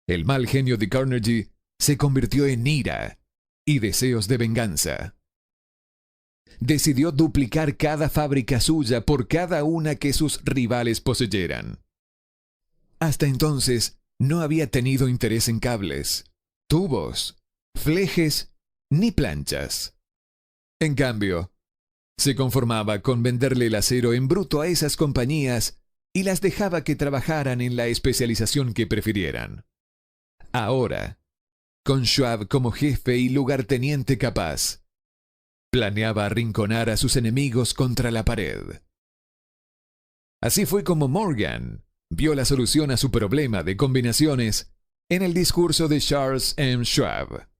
el mal genio de Carnegie se convirtió en ira y deseos de venganza. Decidió duplicar cada fábrica suya por cada una que sus rivales poseyeran. Hasta entonces no había tenido interés en cables, tubos, flejes ni planchas. En cambio, se conformaba con venderle el acero en bruto a esas compañías y las dejaba que trabajaran en la especialización que prefirieran. Ahora, con Schwab como jefe y lugarteniente capaz, planeaba arrinconar a sus enemigos contra la pared. Así fue como Morgan vio la solución a su problema de combinaciones en el discurso de Charles M. Schwab.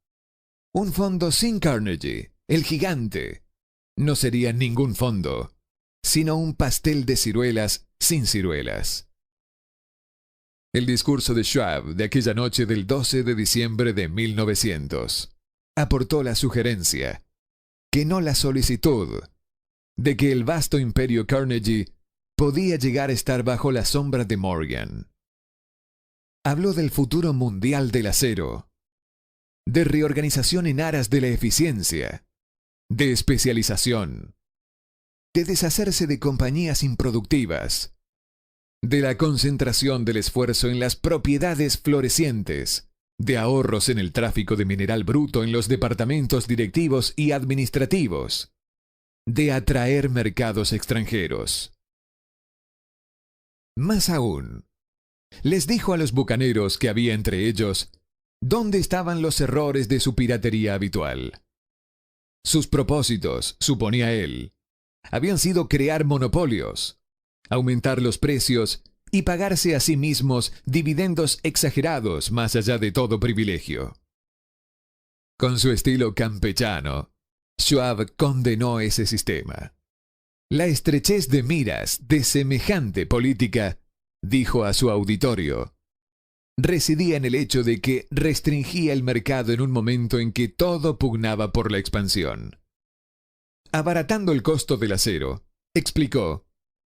Un fondo sin Carnegie, el gigante, no sería ningún fondo, sino un pastel de ciruelas sin ciruelas. El discurso de Schwab de aquella noche del 12 de diciembre de 1900 aportó la sugerencia, que no la solicitud, de que el vasto imperio Carnegie podía llegar a estar bajo la sombra de Morgan. Habló del futuro mundial del acero, de reorganización en aras de la eficiencia, de especialización, de deshacerse de compañías improductivas, de la concentración del esfuerzo en las propiedades florecientes, de ahorros en el tráfico de mineral bruto en los departamentos directivos y administrativos, de atraer mercados extranjeros. Más aún, les dijo a los bucaneros que había entre ellos dónde estaban los errores de su piratería habitual. Sus propósitos, suponía él, habían sido crear monopolios, aumentar los precios y pagarse a sí mismos dividendos exagerados más allá de todo privilegio. Con su estilo campechano, Schwab condenó ese sistema. La estrechez de miras de semejante política, dijo a su auditorio, residía en el hecho de que restringía el mercado en un momento en que todo pugnaba por la expansión. Abaratando el costo del acero, explicó,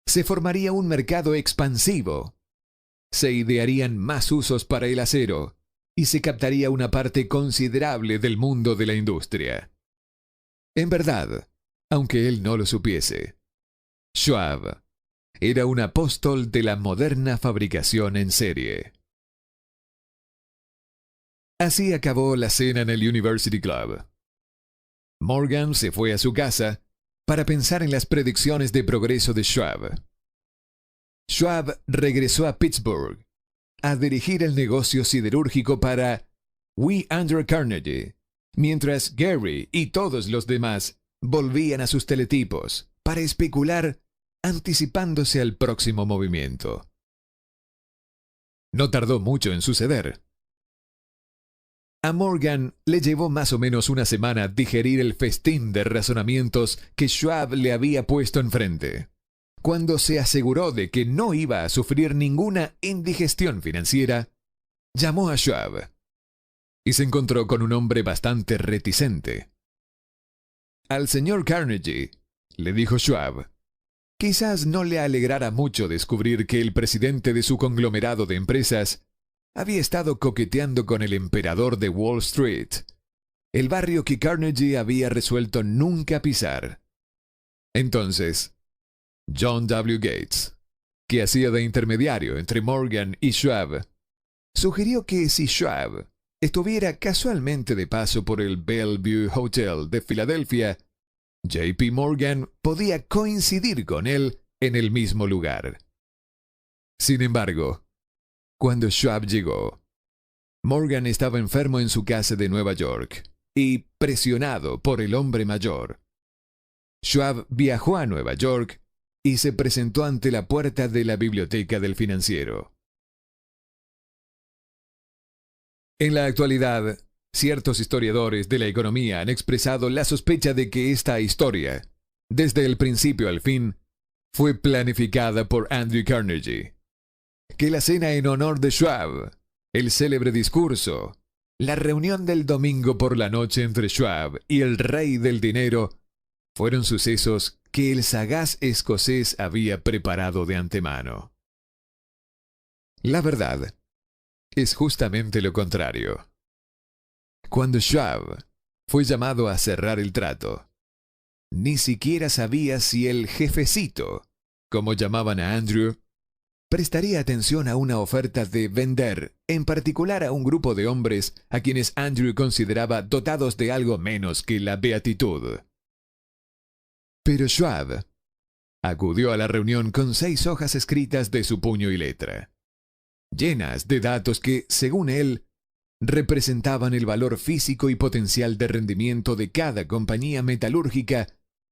se formaría un mercado expansivo. Se idearían más usos para el acero y se captaría una parte considerable del mundo de la industria. En verdad, aunque él no lo supiese, Schwab era un apóstol de la moderna fabricación en serie. Así acabó la cena en el University Club. Morgan se fue a su casa para pensar en las predicciones de progreso de Schwab. Schwab regresó a Pittsburgh a dirigir el negocio siderúrgico para We Andrew Carnegie, mientras Gary y todos los demás volvían a sus teletipos para especular anticipándose al próximo movimiento. No tardó mucho en suceder. A Morgan le llevó más o menos una semana digerir el festín de razonamientos que Schwab le había puesto enfrente. Cuando se aseguró de que no iba a sufrir ninguna indigestión financiera, llamó a Schwab y se encontró con un hombre bastante reticente. Al señor Carnegie, le dijo Schwab, quizás no le alegrara mucho descubrir que el presidente de su conglomerado de empresas había estado coqueteando con el emperador de Wall Street, el barrio que Carnegie había resuelto nunca pisar. Entonces, John W. Gates, que hacía de intermediario entre Morgan y Schwab, sugirió que si Schwab estuviera casualmente de paso por el Bellevue Hotel de Filadelfia, J.P. Morgan podía coincidir con él en el mismo lugar. Sin embargo, cuando Schwab llegó, Morgan estaba enfermo en su casa de Nueva York y presionado por el hombre mayor. Schwab viajó a Nueva York y se presentó ante la puerta de la biblioteca del financiero. En la actualidad, ciertos historiadores de la economía han expresado la sospecha de que esta historia, desde el principio al fin, fue planificada por Andrew Carnegie. Que la cena en honor de Schwab, el célebre discurso, la reunión del domingo por la noche entre Schwab y el rey del dinero fueron sucesos que el sagaz escocés había preparado de antemano. La verdad es justamente lo contrario. Cuando Schwab fue llamado a cerrar el trato, ni siquiera sabía si el jefecito, como llamaban a Andrew, prestaría atención a una oferta de vender, en particular a un grupo de hombres a quienes Andrew consideraba dotados de algo menos que la beatitud. Pero Schwab acudió a la reunión con 6 hojas escritas de su puño y letra, llenas de datos que, según él, representaban el valor físico y potencial de rendimiento de cada compañía metalúrgica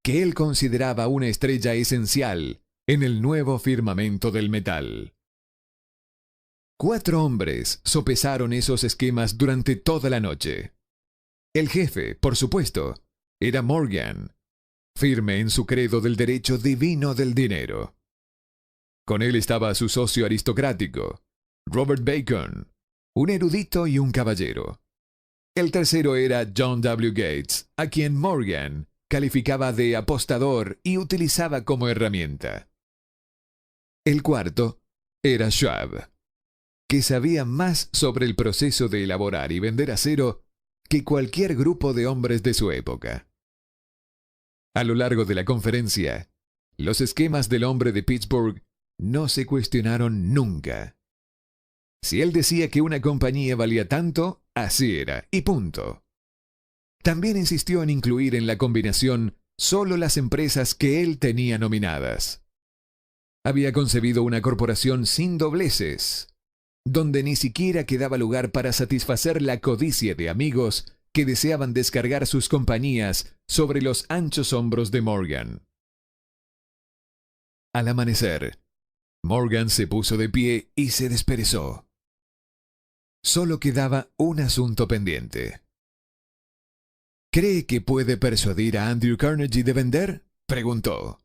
que él consideraba una estrella esencial en el nuevo firmamento del metal. 4 hombres sopesaron esos esquemas durante toda la noche. El jefe, por supuesto, era Morgan, firme en su credo del derecho divino del dinero. Con él estaba su socio aristocrático, Robert Bacon, un erudito y un caballero. El tercero era John W. Gates, a quien Morgan calificaba de apostador y utilizaba como herramienta. El cuarto era Schwab, que sabía más sobre el proceso de elaborar y vender acero que cualquier grupo de hombres de su época. A lo largo de la conferencia, los esquemas del hombre de Pittsburgh no se cuestionaron nunca. Si él decía que una compañía valía tanto, así era, y punto. También insistió en incluir en la combinación solo las empresas que él tenía nominadas. Había concebido una corporación sin dobleces, donde ni siquiera quedaba lugar para satisfacer la codicia de amigos que deseaban descargar sus compañías sobre los anchos hombros de Morgan. Al amanecer, Morgan se puso de pie y se desperezó. Solo quedaba un asunto pendiente. ¿Cree que puede persuadir a Andrew Carnegie de vender?, preguntó.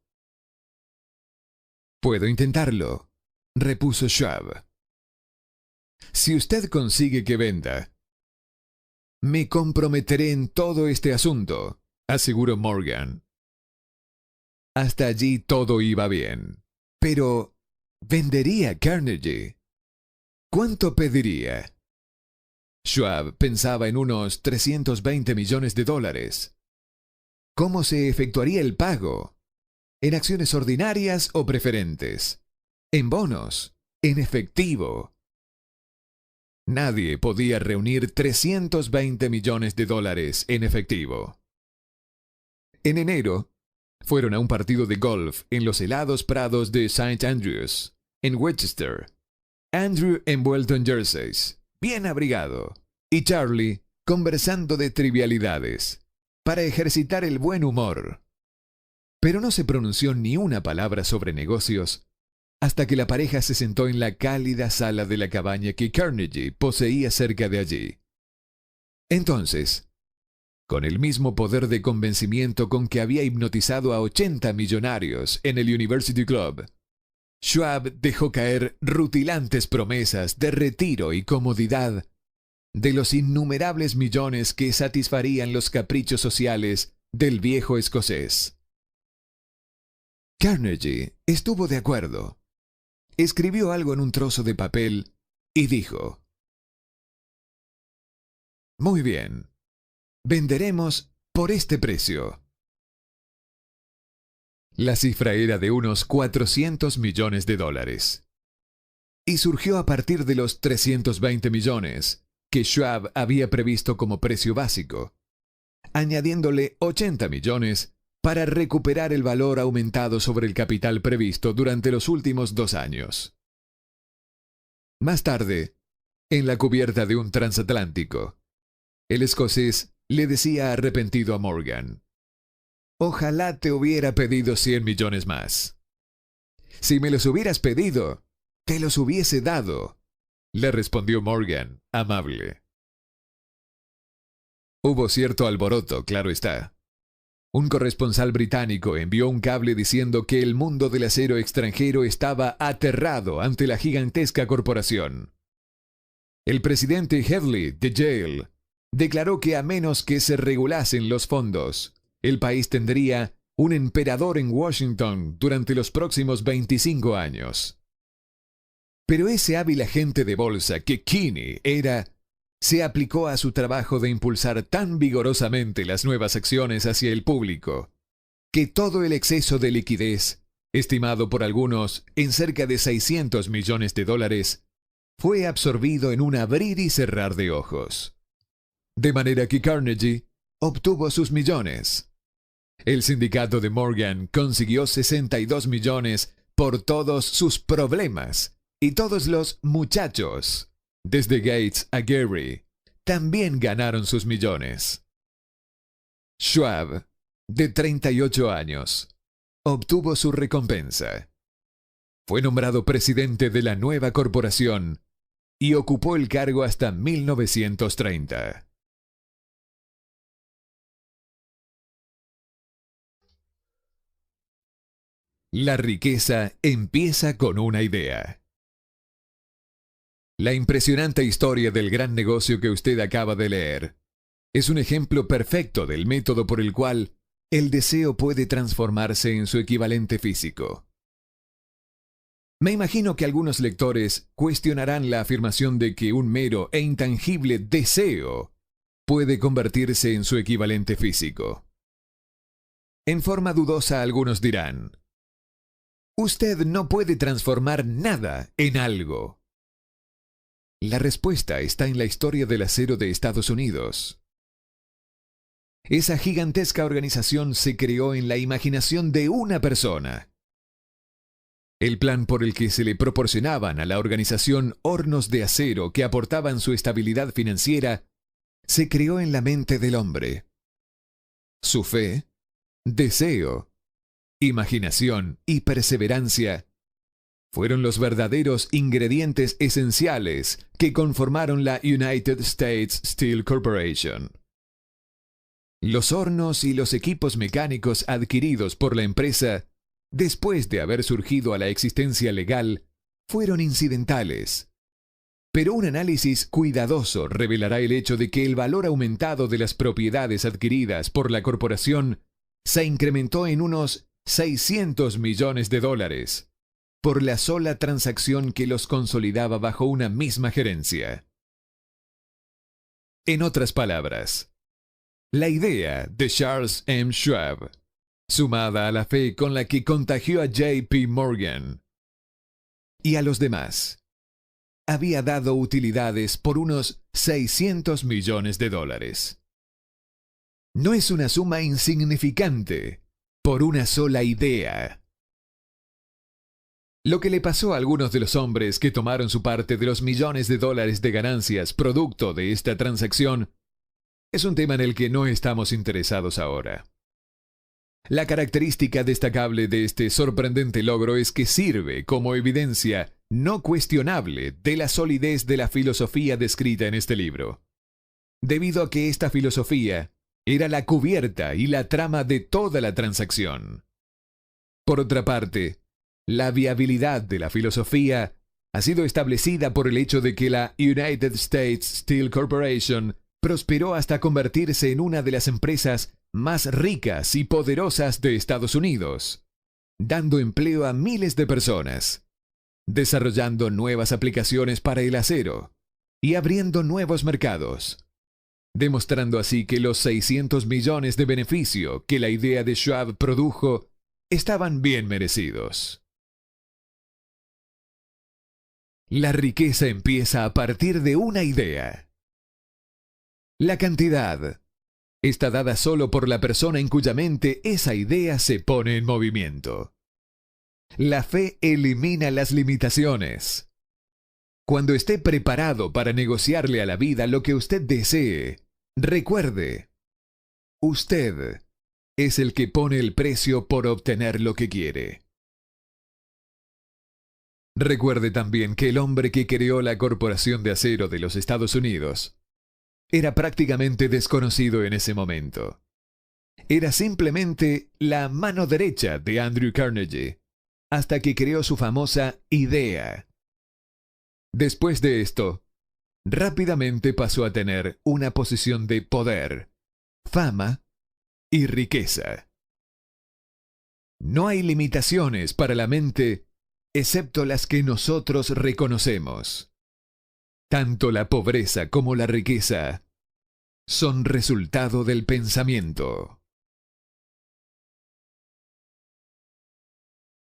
Puedo intentarlo, repuso Schwab. Si usted consigue que venda, me comprometeré en todo este asunto, aseguró Morgan. Hasta allí todo iba bien. Pero, ¿vendería Carnegie? ¿Cuánto pediría? Schwab pensaba en unos 320 millones de dólares. ¿Cómo se efectuaría el pago? ¿En acciones ordinarias o preferentes? ¿En bonos? ¿En efectivo? Nadie podía reunir 320 millones de dólares en efectivo. En enero, fueron a un partido de golf en los helados prados de St. Andrews, en Winchester. Andrew envuelto en jerseys, bien abrigado, y Charlie conversando de trivialidades, para ejercitar el buen humor. Pero no se pronunció ni una palabra sobre negocios hasta que la pareja se sentó en la cálida sala de la cabaña que Carnegie poseía cerca de allí. Entonces, con el mismo poder de convencimiento con que había hipnotizado a 80 millonarios en el University Club, Schwab dejó caer rutilantes promesas de retiro y comodidad de los innumerables millones que satisfarían los caprichos sociales del viejo escocés. Carnegie estuvo de acuerdo. Escribió algo en un trozo de papel y dijo: Muy bien, venderemos por este precio. La cifra era de unos 400 millones de dólares. Y surgió a partir de los 320 millones que Schwab había previsto como precio básico, añadiéndole 80 millones para recuperar el valor aumentado sobre el capital previsto durante los últimos 2 años. Más tarde, en la cubierta de un transatlántico, el escocés le decía arrepentido a Morgan: Ojalá te hubiera pedido 100 millones más. Si me los hubieras pedido, te los hubiese dado, le respondió Morgan, amable. Hubo cierto alboroto, claro está. Un corresponsal británico envió un cable diciendo que el mundo del acero extranjero estaba aterrado ante la gigantesca corporación. El presidente Headley de Yale declaró que a menos que se regulasen los fondos, el país tendría un emperador en Washington durante los próximos 25 años. Pero ese hábil agente de bolsa que Kinney era, se aplicó a su trabajo de impulsar tan vigorosamente las nuevas acciones hacia el público, que todo el exceso de liquidez, estimado por algunos en cerca de 600 millones de dólares, fue absorbido en un abrir y cerrar de ojos. De manera que Carnegie obtuvo sus millones. El sindicato de Morgan consiguió 62 millones por todos sus problemas, y todos los muchachos, desde Gates a Gary, también ganaron sus millones. Schwab, de 38 años, obtuvo su recompensa. Fue nombrado presidente de la nueva corporación y ocupó el cargo hasta 1930. La riqueza empieza con una idea. La impresionante historia del gran negocio que usted acaba de leer es un ejemplo perfecto del método por el cual el deseo puede transformarse en su equivalente físico. Me imagino que algunos lectores cuestionarán la afirmación de que un mero e intangible deseo puede convertirse en su equivalente físico. En forma dudosa algunos dirán, usted no puede transformar nada en algo. La respuesta está en la historia del acero de Estados Unidos. Esa gigantesca organización se creó en la imaginación de una persona. El plan por el que se le proporcionaban a la organización hornos de acero que aportaban su estabilidad financiera se creó en la mente del hombre. Su fe, deseo, imaginación y perseverancia fueron los verdaderos ingredientes esenciales que conformaron la United States Steel Corporation. Los hornos y los equipos mecánicos adquiridos por la empresa, después de haber surgido a la existencia legal, fueron incidentales. Pero un análisis cuidadoso revelará el hecho de que el valor aumentado de las propiedades adquiridas por la corporación se incrementó en unos $600 millones por la sola transacción que los consolidaba bajo una misma gerencia. En otras palabras, la idea de Charles M. Schwab, sumada a la fe con la que contagió a J.P. Morgan y a los demás, había dado utilidades por unos $600 millones. No es una suma insignificante por una sola idea. Lo que le pasó a algunos de los hombres que tomaron su parte de los millones de dólares de ganancias producto de esta transacción es un tema en el que no estamos interesados ahora. La característica destacable de este sorprendente logro es que sirve como evidencia no cuestionable de la solidez de la filosofía descrita en este libro, debido a que esta filosofía era la cubierta y la trama de toda la transacción. Por otra parte, la viabilidad de la filosofía ha sido establecida por el hecho de que la United States Steel Corporation prosperó hasta convertirse en una de las empresas más ricas y poderosas de Estados Unidos, dando empleo a miles de personas, desarrollando nuevas aplicaciones para el acero y abriendo nuevos mercados, demostrando así que los $600 millones de beneficio que la idea de Schwab produjo estaban bien merecidos. La riqueza empieza a partir de una idea. La cantidad está dada solo por la persona en cuya mente esa idea se pone en movimiento. La fe elimina las limitaciones. Cuando esté preparado para negociarle a la vida lo que usted desee, recuerde, usted es el que pone el precio por obtener lo que quiere. Recuerde también que el hombre que creó la Corporación de Acero de los Estados Unidos era prácticamente desconocido en ese momento. Era simplemente la mano derecha de Andrew Carnegie, hasta que creó su famosa idea. Después de esto, rápidamente pasó a tener una posición de poder, fama y riqueza. No hay limitaciones para la mente excepto las que nosotros reconocemos. Tanto la pobreza como la riqueza son resultado del pensamiento.